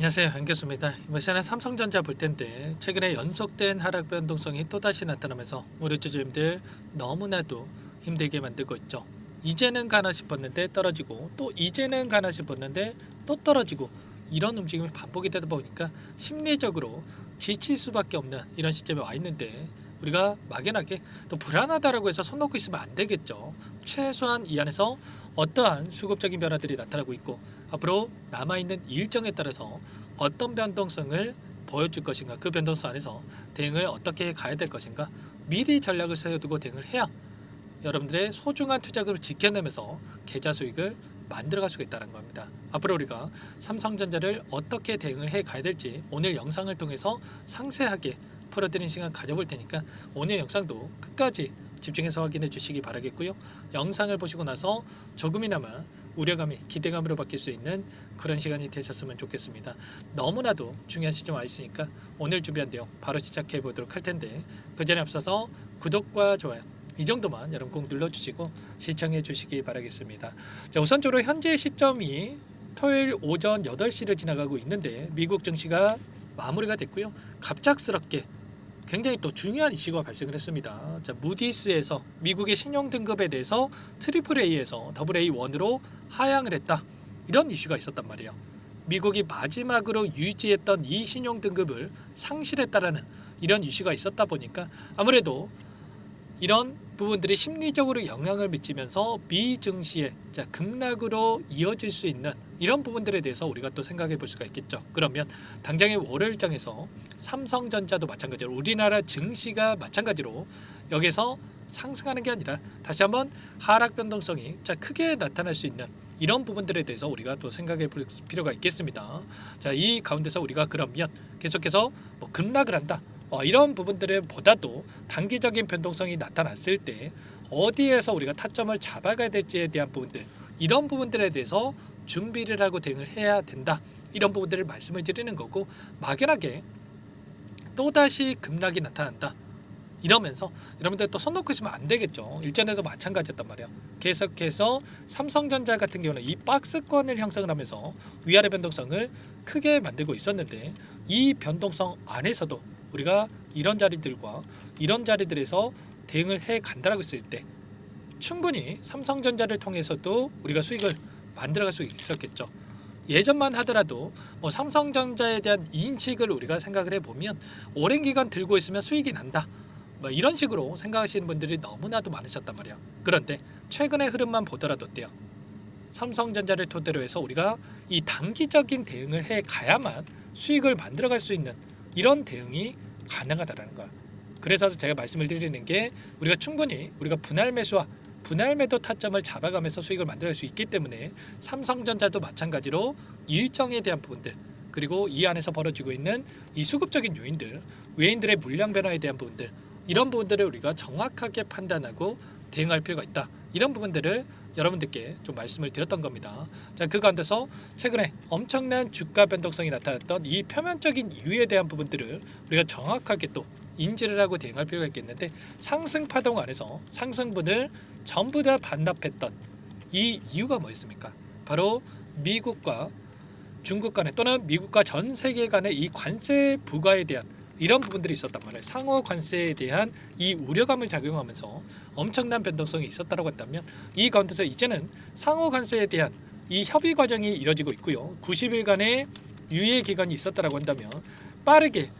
안녕하세요, 안교수입니다. 이번 시간에 삼성전자 볼 텐데 최근에 연속된 하락 변동성이 또다시 나타나면서 우리 주주님들 너무나도 힘들게 만들고 있죠. 이제는 가나 싶었는데 떨어지고 또 이제는 가나 싶었는데 또 떨어지고 이런 움직임이 반복이 되다 보니까 심리적으로 지칠 수밖에 없는 이런 시점에 와 있는데 우리가 막연하게 또 불안하다라고 해서 손 놓고 있으면 안 되겠죠. 최소한 이 안에서 어떠한 수급적인 변화들이 나타나고 있고 앞으로 남아있는 일정에 따라서 어떤 변동성을 보여줄 것인가, 그 변동성 안에서 대응을 어떻게 가야 될 것인가 미리 전략을 세워두고 대응을 해야 여러분들의 소중한 투자금을 지켜내면서 계좌 수익을 만들어갈 수가 있다는 겁니다. 앞으로 우리가 삼성전자를 어떻게 대응을 해 가야 될지 오늘 영상을 통해서 상세하게 풀어드리는 시간 가져볼 테니까 오늘 영상도 끝까지 집중해서 확인해 주시기 바라겠고요. 영상을 보시고 나서 조금이나마 우려감이 기대감으로 바뀔 수 있는 그런 시간이 되셨으면 좋겠습니다. 너무나도 중요한 시점 와 있으니까 오늘 준비한 내용 바로 시작해 보도록 할 텐데 그 전에 앞서서 구독과 좋아요 이 정도만 여러분 꼭 눌러주시고 시청해 주시기 바라겠습니다. 자, 우선적으로 현재 시점이 토요일 오전 8시를 지나가고 있는데 미국 증시가 마무리가 됐고요. 갑작스럽게 굉장히 또 중요한 이슈가 발생을 했습니다. 자, 무디스에서 미국의 신용 등급에 대해서 트리플 A에서 더블 A1으로 하향을 했다. 이런 이슈가 있었단 말이에요. 미국이 마지막으로 유지했던 이 신용 등급을 상실했다라는 이런 이슈가 있었다 보니까 아무래도 이런 부분들이 심리적으로 영향을 미치면서 미 증시의 급락으로 이어질 수 있는 이런 부분들에 대해서 우리가 또 생각해 볼 수가 있겠죠. 그러면 당장의 월요일장에서 삼성전자도 마찬가지로 우리나라 증시가 마찬가지로 여기서 상승하는 게 아니라 다시 한번 하락 변동성이 크게 나타날 수 있는 이런 부분들에 대해서 우리가 또 생각해 볼 필요가 있겠습니다. 자, 이 가운데서 우리가 그러면 계속해서 급락을 한다. 이런 부분들을 보다도 단기적인 변동성이 나타났을 때 어디에서 우리가 타점을 잡아가야 될지에 대한 부분들, 이런 부분들에 대해서 준비를 하고 대응을 해야 된다. 이런 부분들을 말씀을 드리는 거고, 막연하게 또다시 급락이 나타난다 이러면서 여러분들 또 손 놓고 있으면 안 되겠죠. 일전에도 마찬가지였단 말이야. 계속해서 삼성전자 같은 경우는 이 박스권을 형성을 하면서 위아래 변동성을 크게 만들고 있었는데 이 변동성 안에서도 우리가 이런 자리들과 이런 자리들에서 대응을 해 간다라고 했을 때 충분히 삼성전자를 통해서도 우리가 수익을 만들어갈 수 있었겠죠. 예전만 하더라도 삼성전자에 대한 인식을 우리가 생각을 해보면 오랜 기간 들고 있으면 수익이 난다. 이런 식으로 생각하시는 분들이 너무나도 많으셨단 말이야. 그런데 최근의 흐름만 보더라도 어때요? 삼성전자를 토대로 해서 우리가 이 단기적인 대응을 해 가야만 수익을 만들어갈 수 있는 이런 대응이 가능하다라는 거야. 그래서 제가 말씀을 드리는 게 우리가 충분히 우리가 분할 매수와 분할 매도 타점을 잡아가면서 수익을 만들 수 있기 때문에 삼성전자도 마찬가지로 일정에 대한 부분들 그리고 이 안에서 벌어지고 있는 이 수급적인 요인들, 외인들의 물량 변화에 대한 부분들 이런 부분들을 우리가 정확하게 판단하고 대응할 필요가 있다. 이런 부분들을 여러분들께 좀 말씀을 드렸던 겁니다. 자, 그 가운데서 최근에 엄청난 주가 변동성이 나타났던 이 표면적인 이유에 대한 부분들을 우리가 정확하게 또 인지를 하고 대응할 필요가 있겠는데 상승 파동 안에서 상승분을 전부 다 반납했던 이 이유가 뭐였습니까? 바로 미국과 중국 간에 또는 미국과 전 세계 간의 이 관세 부과에 대한 이런 부분들이 있었단 말이에요. 상호 관세에 대한 이 우려감을 작용하면서 엄청난 변동성이 있었다고 한다면 이 가운데서 이제는 상호 관세에 대한 이 협의 과정이 이뤄지고 있고요. 90일간의 유예 기간이 있었다고 한다면 빠르게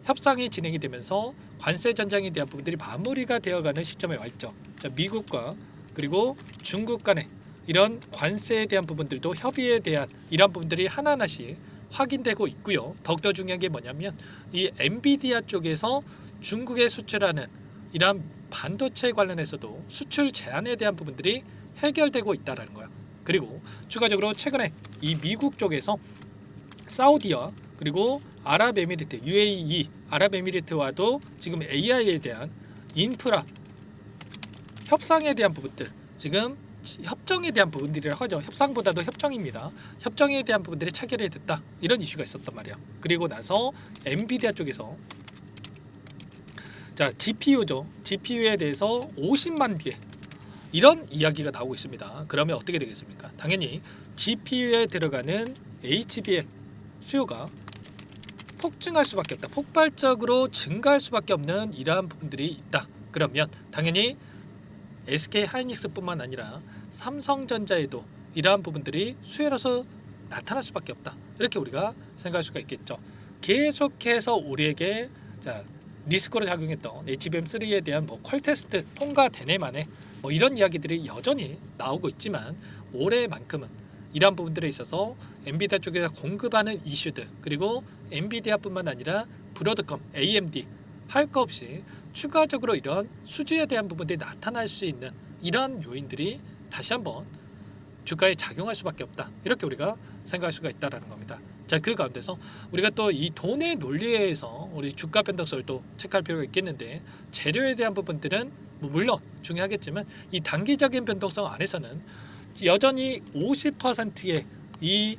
협상이 진행이 되면서 관세 전장에 대한 부분들이 마무리가 되어가는 시점에 와 있죠. 자, 미국과 그리고 중국 간의 이런 관세에 대한 부분들도 협의에 대한 이런 부분들이 하나하나씩 확인되고 있고요. 더욱더 중요한 게 뭐냐면 이 엔비디아 쪽에서 중국에 수출하는 이러한 반도체 관련해서도 수출 제한에 대한 부분들이 해결되고 있다는 거야. 그리고 추가적으로 최근에 이 미국 쪽에서 사우디와 그리고 아랍에미리트 UAE 아랍에미리트와도 지금 AI에 대한 인프라 협상에 대한 부분들 지금 협정에 대한 부분들이라 하죠. 협상보다도 협정입니다. 협정에 대한 부분들이 체결이 됐다. 이런 이슈가 있었단 말이야. 그리고 나서 엔비디아 쪽에서 자 GPU죠. GPU에 대해서 50만 개 이런 이야기가 나오고 있습니다. 그러면 어떻게 되겠습니까? 당연히 GPU에 들어가는 HBM 수요가 폭증할 수밖에 없다. 폭발적으로 증가할 수밖에 없는 이러한 부분들이 있다. 그러면 당연히 SK 하이닉스뿐만 아니라 삼성전자에도 이러한 부분들이 수혜로서 나타날 수밖에 없다. 이렇게 우리가 생각할 수가 있겠죠. 계속해서 우리에게 리스크로 작용했던 HBM3에 대한 퀄 테스트 통과되네 만에 이런 이야기들이 여전히 나오고 있지만 올해만큼은 이러한 부분들에 있어서 엔비디아 쪽에서 공급하는 이슈들, 그리고 엔비디아뿐만 아니라 브로드컴, AMD 할 거 없이 추가적으로 이런 수주에 대한 부분들이 나타날 수 있는 이런 요인들이 다시 한번 주가에 작용할 수밖에 없다. 이렇게 우리가 생각할 수가 있다라는 겁니다. 자, 그 가운데서 우리가 또 이 돈의 논리에서 우리 주가 변동성을 또 체크할 필요가 있겠는데, 재료에 대한 부분들은 물론 중요하겠지만 이 단기적인 변동성 안에서는 여전히 50%의 이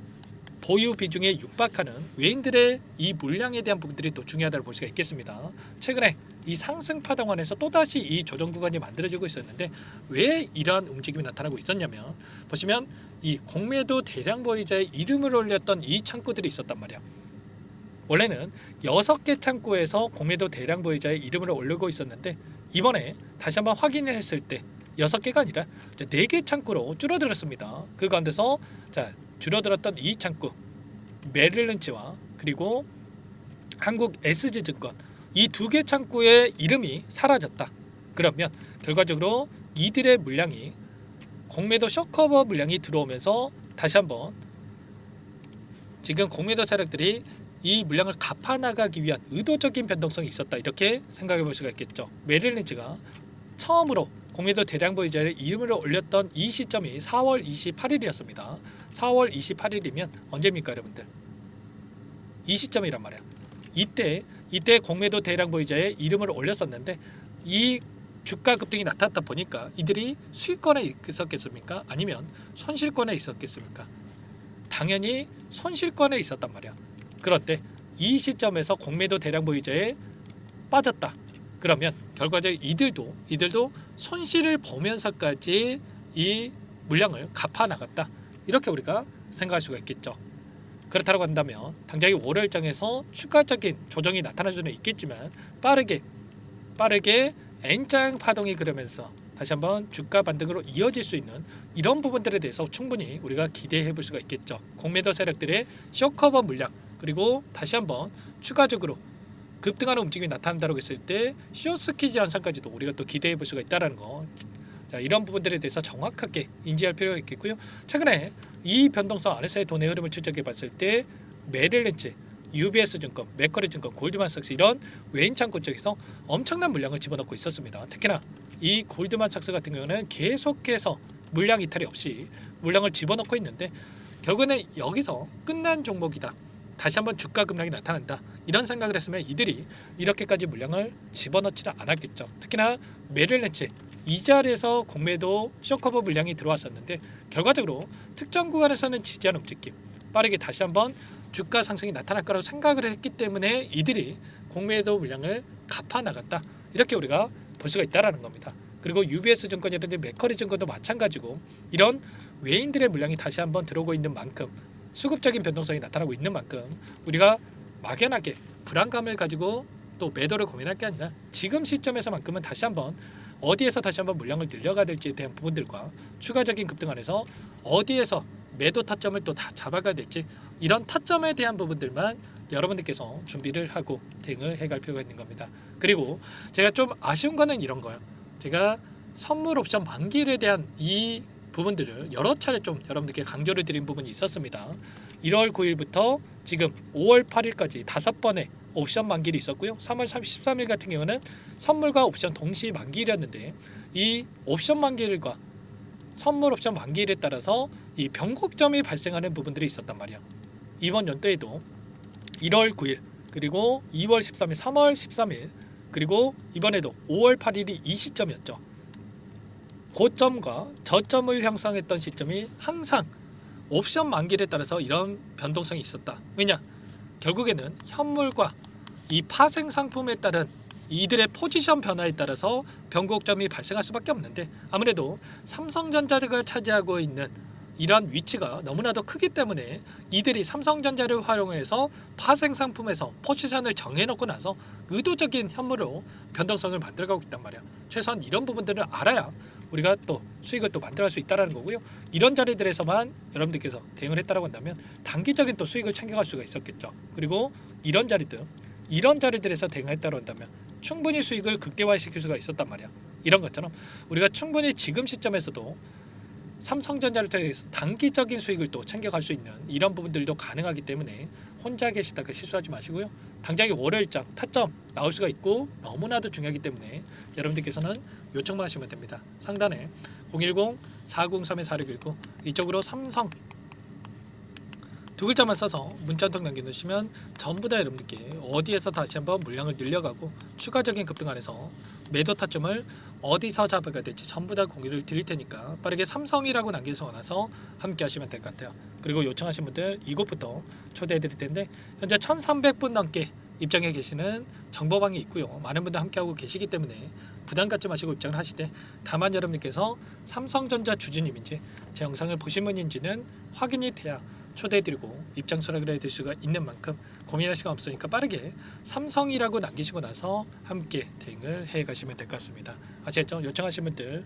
보유 비중에 육박하는 외인들의 이 물량에 대한 부분들이 또 중요하다고 볼 수가 있겠습니다. 최근에 이 상승 파동 안에서 또다시 이 조정 구간이 만들어지고 있었는데, 왜 이러한 움직임이 나타나고 있었냐면, 보시면 이 공매도 대량 보유자의 이름을 올렸던 이 창구들이 있었단 말이야. 원래는 6개 창구에서 공매도 대량 보유자의 이름을 올리고 있었는데, 이번에 다시 한번 확인을 했을 때 6개가 아니라 4개 창구로 줄어들었습니다. 그 가운데서 줄어들었던 이 창구, 메릴린치와 그리고 한국 SG증권, 이 2개 창구의 이름이 사라졌다. 그러면 결과적으로 이들의 물량이, 공매도 쇼커버 물량이 들어오면서 다시 한번 지금 공매도 세력들이 이 물량을 갚아나가기 위한 의도적인 변동성이 있었다. 이렇게 생각해 볼 수가 있겠죠. 메릴린치가 처음으로 공매도 대량 보유자의 이름을 올렸던 이 시점이 4월 28일이었습니다. 4월 28일이면 언제입니까, 여러분들? 이 시점이란 말이야. 이때 공매도 대량 보유자의 이름을 올렸었는데, 이 주가 급등이 나타났다 보니까 이들이 수익권에 있었겠습니까? 아니면 손실권에 있었겠습니까? 당연히 손실권에 있었단 말이야. 그런데 이 시점에서 공매도 대량 보유자에 빠졌다. 그러면 결과적으로 이들도 손실을 보면서까지 이 물량을 갚아 나갔다. 이렇게 우리가 생각할 수가 있겠죠. 그렇다고 한다면 당장의 월요일장에서 추가적인 조정이 나타날 수는 있겠지만, 빠르게 N장 파동이 그러면서 다시 한번 주가 반등으로 이어질 수 있는 이런 부분들에 대해서 충분히 우리가 기대해 볼 수가 있겠죠. 공매도 세력들의 쇼커버 물량, 그리고 다시 한번 추가적으로 급등하는 움직임이 나타난다고 했을 때 쇼스키즈 현상까지도 우리가 또 기대해 볼 수가 있다는 거. 자, 이런 부분들에 대해서 정확하게 인지할 필요가 있겠고요. 최근에 이 변동성 안에서의 돈의 흐름을 추적해 봤을 때 메릴린치, UBS 증권, 맥쿼리 증권, 골드만삭스 이런 외인 창구 쪽에서 엄청난 물량을 집어넣고 있었습니다. 특히나 이 골드만삭스 같은 경우는 계속해서 물량 이탈이 없이 물량을 집어넣고 있는데, 결국에는 여기서 끝난 종목이다. 다시 한번 주가 급락이 나타난다. 이런 생각을 했으면 이들이 이렇게까지 물량을 집어넣지는 않았겠죠. 특히나 메릴린치 이 자리에서 공매도 쇼커버 물량이 들어왔었는데, 결과적으로 특정 구간에서는 지지하는 움직임, 빠르게 다시 한번 주가 상승이 나타날 거라고 생각을 했기 때문에 이들이 공매도 물량을 갚아 나갔다. 이렇게 우리가 볼 수가 있다라는 겁니다. 그리고 UBS 증권이라든지 맥쿼리 증권도 마찬가지고, 이런 외인들의 물량이 다시 한번 들어오고 있는 만큼, 수급적인 변동성이 나타나고 있는 만큼 우리가 막연하게 불안감을 가지고 또 매도를 고민할 게 아니라, 지금 시점에서만큼은 다시 한번 어디에서 다시 한번 물량을 늘려가야 될지에 대한 부분들과 추가적인 급등 안에서 어디에서 매도 타점을 또 다 잡아가야 될지, 이런 타점에 대한 부분들만 여러분들께서 준비를 하고 대응을 해갈 필요가 있는 겁니다. 그리고 제가 좀 아쉬운 거는 이런 거예요. 제가 선물 옵션 만기일에 대한 이 부분들을 여러 차례 좀 여러분들께 강조를 드린 부분이 있었습니다. 1월 9일부터 지금 5월 8일까지 5번의 옵션 만기일이 있었고요. 3월 13일 같은 경우는 선물과 옵션 동시 만기일이었는데, 이 옵션 만기일과 선물 옵션 만기일에 따라서 이 변곡점이 발생하는 부분들이 있었단 말이야. 이번 연도에도 1월 9일, 그리고 2월 13일, 3월 13일, 그리고 이번에도 5월 8일이 이 시점이었죠. 고점과 저점을 형성했던 시점이 항상 옵션 만기일에 따라서 이런 변동성이 있었다. 왜냐? 결국에는 현물과 이 파생 상품에 따른 이들의 포지션 변화에 따라서 변곡점이 발생할 수밖에 없는데, 아무래도 삼성전자가 차지하고 있는 이런 위치가 너무나도 크기 때문에 이들이 삼성전자를 활용해서 파생 상품에서 포지션을 정해놓고 나서 의도적인 현물로 변동성을 만들어가고 있단 말이야. 최소한 이런 부분들을 알아야 우리가 또 수익을 또 만들어갈 수 있다는 거고요. 이런 자리들에서만 여러분들께서 대응을 했다고 한다면 단기적인 또 수익을 챙겨갈 수가 있었겠죠. 그리고 이런 자리들에서 대응했다고 한다면 충분히 수익을 극대화시킬 수가 있었단 말이야. 이런 것처럼 우리가 충분히 지금 시점에서도 삼성전자를 통해서 단기적인 수익을 또 챙겨갈 수 있는 이런 부분들도 가능하기 때문에 혼자 계시다가 실수하지 마시고요. 당장의 월요일장 타점 나올 수가 있고 너무나도 중요하기 때문에 여러분들께서는 요청만 하시면 됩니다. 상단에 010-403-4619 이쪽으로 삼성 두 글자만 써서 문자 한 통 남겨주시면 전부 다 여러분들께 어디에서 다시 한번 물량을 늘려가고 추가적인 급등 안에서 매도 타점을 어디서 잡아가야 될지 전부 다 공유를 드릴 테니까 빠르게 삼성이라고 남겨서 나서 함께 하시면 될 것 같아요. 그리고 요청하신 분들 이곳부터 초대해 드릴 텐데 현재 1300분 넘게 입장해 계시는 정보방이 있고요. 많은 분들 함께하고 계시기 때문에 부담 갖지 마시고 입장을 하시되 다만 여러분들께서 삼성전자 주주님인지 제 영상을 보신 분인지는 확인이 돼야 초대해드리고 입장 수락을 해드릴 수가 있는 만큼 고민할 시간 없으니까 빠르게 삼성이라고 남기시고 나서 함께 대응을 해가시면 될 것 같습니다. 아시겠죠? 요청하신 분들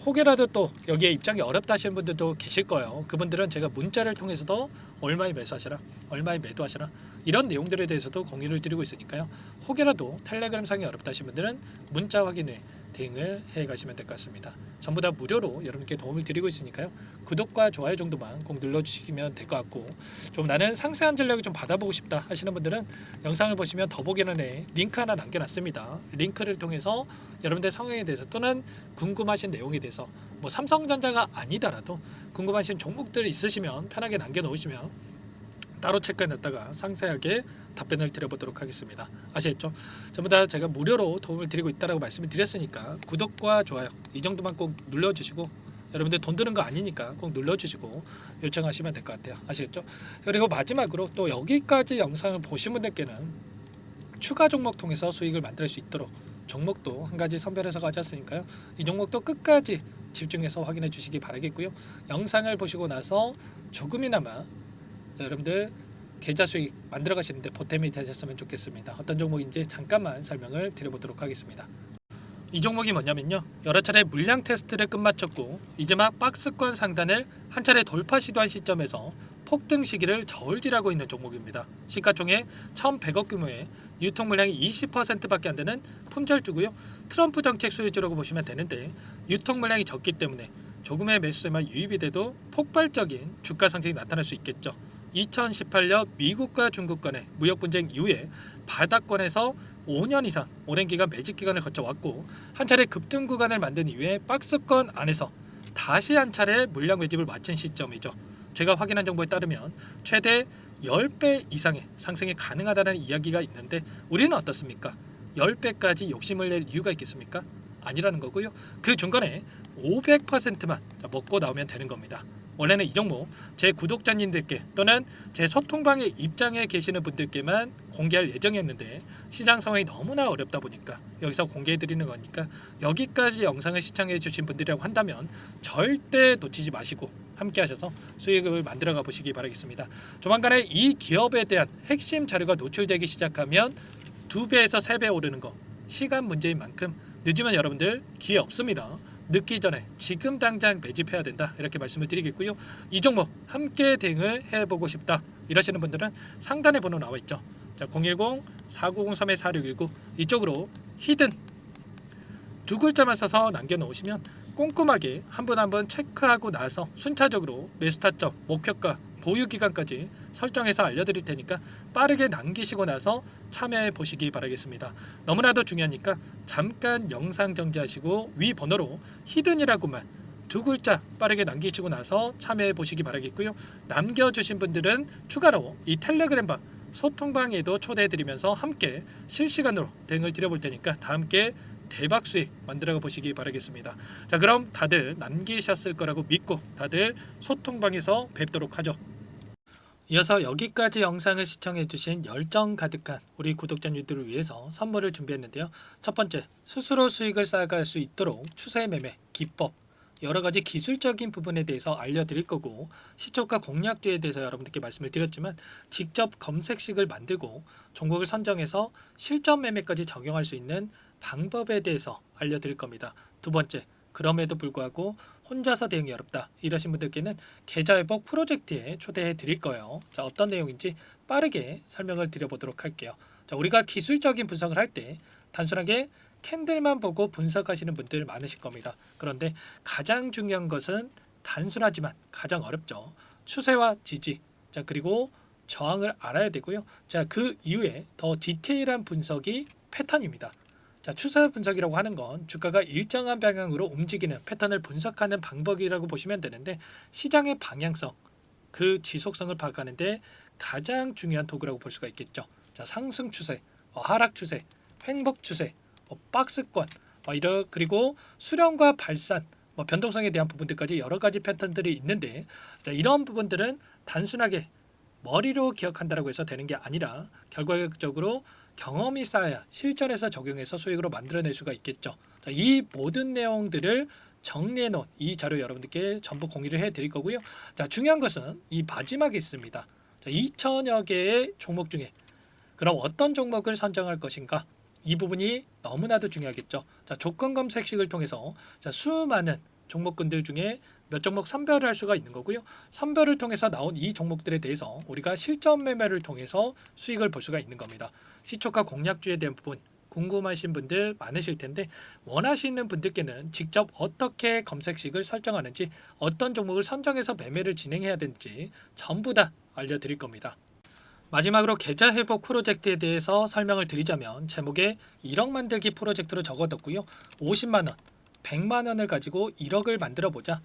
혹여라도 또 여기에 입장이 어렵다 하시는 분들도 계실 거예요. 그분들은 제가 문자를 통해서도 얼마에 매수하시라 얼마에 매도하시라 이런 내용들에 대해서도 공유를 드리고 있으니까요. 혹여라도 텔레그램 상이 어렵다 하시는 분들은 문자 확인에 대응을 해 가시면 될 것 같습니다. 전부 다 무료로 여러분께 도움을 드리고 있으니까요. 구독과 좋아요 정도만 꼭 눌러주시면 될 것 같고 좀 나는 상세한 전략을 좀 받아보고 싶다 하시는 분들은 영상을 보시면 더보기란에 링크 하나 남겨놨습니다. 링크를 통해서 여러분들 상황에 대해서 또는 궁금하신 내용에 대해서 뭐 삼성전자가 아니더라도 궁금하신 종목들 있으시면 편하게 남겨놓으시면 따로 체크해놨다가 상세하게 답변을 드려보도록 하겠습니다. 아시겠죠? 전부 다 제가 무료로 도움을 드리고 있다고 말씀을 드렸으니까 구독과 좋아요 이 정도만 꼭 눌러주시고 여러분들 돈 드는 거 아니니까 꼭 눌러주시고 요청하시면 될 것 같아요. 아시겠죠? 그리고 마지막으로 또 여기까지 영상을 보신 분들께는 추가 종목 통해서 수익을 만들 수 있도록 종목도 한 가지 선별해서 가져왔으니까요. 이 종목도 끝까지 집중해서 확인해 주시기 바라겠고요. 영상을 보시고 나서 조금이나마 여러분들 계좌 수익 만들어 가시는데 보탬이 되셨으면 좋겠습니다. 어떤 종목인지 잠깐만 설명을 드려보도록 하겠습니다. 이 종목이 뭐냐면요, 여러 차례 물량 테스트를 끝마쳤고 이제 막 박스권 상단을 한 차례 돌파 시도한 시점에서 폭등 시기를 저울질하고 있는 종목입니다. 시가총액 1,100억 규모의 유통 물량이 20%밖에 안 되는 품절주고요. 트럼프 정책 수혜주라고 보시면 되는데 유통 물량이 적기 때문에 조금의 매수세만 유입이 돼도 폭발적인 주가 상승이 나타날 수 있겠죠. 2018년 미국과 중국 간의 무역 분쟁 이후에 바닥권에서 5년 이상 오랜 기간 매집 기간을 거쳐왔고 한 차례 급등 구간을 만든 이후에 박스권 안에서 다시 한 차례 물량 매집을 마친 시점이죠. 제가 확인한 정보에 따르면 최대 10배 이상의 상승이 가능하다는 이야기가 있는데 우리는 어떻습니까? 10배까지 욕심을 낼 이유가 있겠습니까? 아니라는 거고요. 그 중간에 500%만 먹고 나오면 되는 겁니다. 원래는 이 종목 제 구독자님들께 또는 제 소통방에 입장해 계시는 분들께만 공개할 예정이었는데 시장 상황이 너무나 어렵다 보니까 여기서 공개해 드리는 거니까 여기까지 영상을 시청해 주신 분들이라고 한다면 절대 놓치지 마시고 함께 하셔서 수익을 만들어 가 보시기 바라겠습니다. 조만간에 이 기업에 대한 핵심 자료가 노출되기 시작하면 2배에서 3배 오르는 거 시간 문제인 만큼 늦으면 여러분들 기회 없습니다. 늦기 전에 지금 당장 매집해야 된다 이렇게 말씀을 드리겠고요. 이 종목 함께 대응을 해보고 싶다 이러시는 분들은 상단에 번호 나와 있죠. 자, 010-4903-4619 이쪽으로 히든 두 글자만 써서 남겨놓으시면 꼼꼼하게 한 분 한 분 체크하고 나서 순차적으로 매수 타점, 목표가, 보유 기간까지 설정해서 알려드릴 테니까 빠르게 남기시고 나서 참여해 보시기 바라겠습니다. 너무나도 중요하니까 잠깐 영상 정지하시고 위 번호로 히든이라고만 두 글자 빠르게 남기시고 나서 참여해 보시기 바라겠고요. 남겨주신 분들은 추가로 이 텔레그램방 소통방에도 초대해 드리면서 함께 실시간으로 대응을 드려볼 테니까 다 함께 대박 수익 만들어 보시기 바라겠습니다. 자, 그럼 다들 남기셨을 거라고 믿고 다들 소통방에서 뵙도록 하죠. 이어서 여기까지 영상을 시청해 주신 열정 가득한 우리 구독자님들을 위해서 선물을 준비했는데요. 첫 번째, 스스로 수익을 쌓아갈 수 있도록 추세 매매 기법 여러 가지 기술적인 부분에 대해서 알려드릴 거고, 시초가 공략주에 대해서 여러분들께 말씀을 드렸지만 직접 검색식을 만들고 종목을 선정해서 실전 매매까지 적용할 수 있는 방법에 대해서 알려드릴 겁니다. 두 번째, 그럼에도 불구하고 혼자서 대응이 어렵다 이러신 분들께는 계좌회복 프로젝트에 초대해 드릴 거예요. 자, 어떤 내용인지 빠르게 설명을 드려보도록 할게요. 자, 우리가 기술적인 분석을 할 때 단순하게 캔들만 보고 분석하시는 분들 많으실 겁니다. 그런데 가장 중요한 것은 단순하지만 가장 어렵죠. 추세와 지지, 자, 그리고 저항을 알아야 되고요. 자, 그 이후에 더 디테일한 분석이 패턴입니다. 자, 추세 분석이라고 하는 건 주가가 일정한 방향으로 움직이는 패턴을 분석하는 방법이라고 보시면 되는데, 시장의 방향성, 그 지속성을 파악하는데 가장 중요한 도구라고 볼 수가 있겠죠. 자, 상승 추세, 하락 추세, 횡복 추세, 박스권, 그리고 수렴과 발산, 변동성에 대한 부분들까지 여러 가지 패턴들이 있는데, 자, 이런 부분들은 단순하게 머리로 기억한다라고 해서 되는 게 아니라 결과적으로 경험이 쌓아야 실전에서 적용해서 수익으로 만들어낼 수가 있겠죠. 자, 이 모든 내용들을 정리해 놓은 이 자료 여러분들께 전부 공유를 해 드릴 거고요. 자, 중요한 것은 이 마지막에 있습니다. 자, 2천여 개의 종목 중에 그럼 어떤 종목을 선정할 것인가? 이 부분이 너무나도 중요하겠죠. 자, 조건 검색식을 통해서 수많은 종목군들 중에 몇 종목 선별을 할 수가 있는 거고요. 선별을 통해서 나온 이 종목들에 대해서 우리가 실전 매매를 통해서 수익을 볼 수가 있는 겁니다. 시초가 공략주에 대한 부분 궁금하신 분들 많으실 텐데, 원하시는 분들께는 직접 어떻게 검색식을 설정하는지, 어떤 종목을 선정해서 매매를 진행해야 되는지 전부 다 알려드릴 겁니다. 마지막으로 계좌 회복 프로젝트에 대해서 설명을 드리자면, 제목에 1억 만들기 프로젝트로 적어뒀고요. 50만 원, 100만 원을 가지고 1억을 만들어 보자.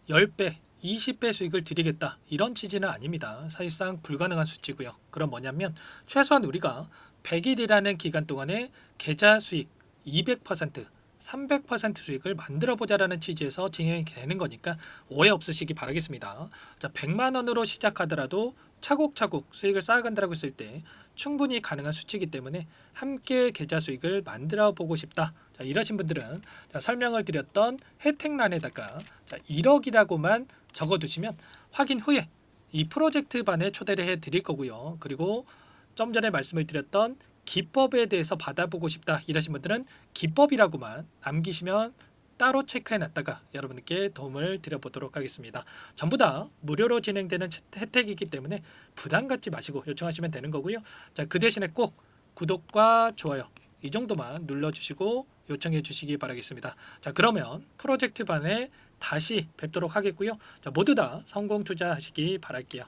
10배, 20배 수익을 드리겠다. 이런 취지는 아닙니다. 사실상 불가능한 수치고요. 그럼 뭐냐면 최소한 우리가 100일이라는 기간 동안에 계좌 수익 200%, 300% 수익을 만들어 보자라는 취지에서 진행이 되는 거니까 오해 없으시기 바라겠습니다. 자, 100만 원으로 시작하더라도 차곡차곡 수익을 쌓아간다고 했을 때 충분히 가능한 수치이기 때문에 함께 계좌 수익을 만들어 보고 싶다. 자, 이러신 분들은 설명을 드렸던 혜택란에다가 1억이라고만 적어두시면 확인 후에 이 프로젝트 반에 초대를 해 드릴 거고요. 그리고 좀 전에 말씀을 드렸던 기법에 대해서 받아보고 싶다 이러신 분들은 기법이라고만 남기시면 따로 체크해 놨다가 여러분께 도움을 드려보도록 하겠습니다. 전부 다 무료로 진행되는 혜택이기 때문에 부담 갖지 마시고 요청하시면 되는 거고요. 자, 그 대신에 꼭 구독과 좋아요 이 정도만 눌러주시고 요청해 주시기 바라겠습니다. 자, 그러면 프로젝트 반에 다시 뵙도록 하겠고요. 자, 모두 다 성공 투자하시기 바랄게요.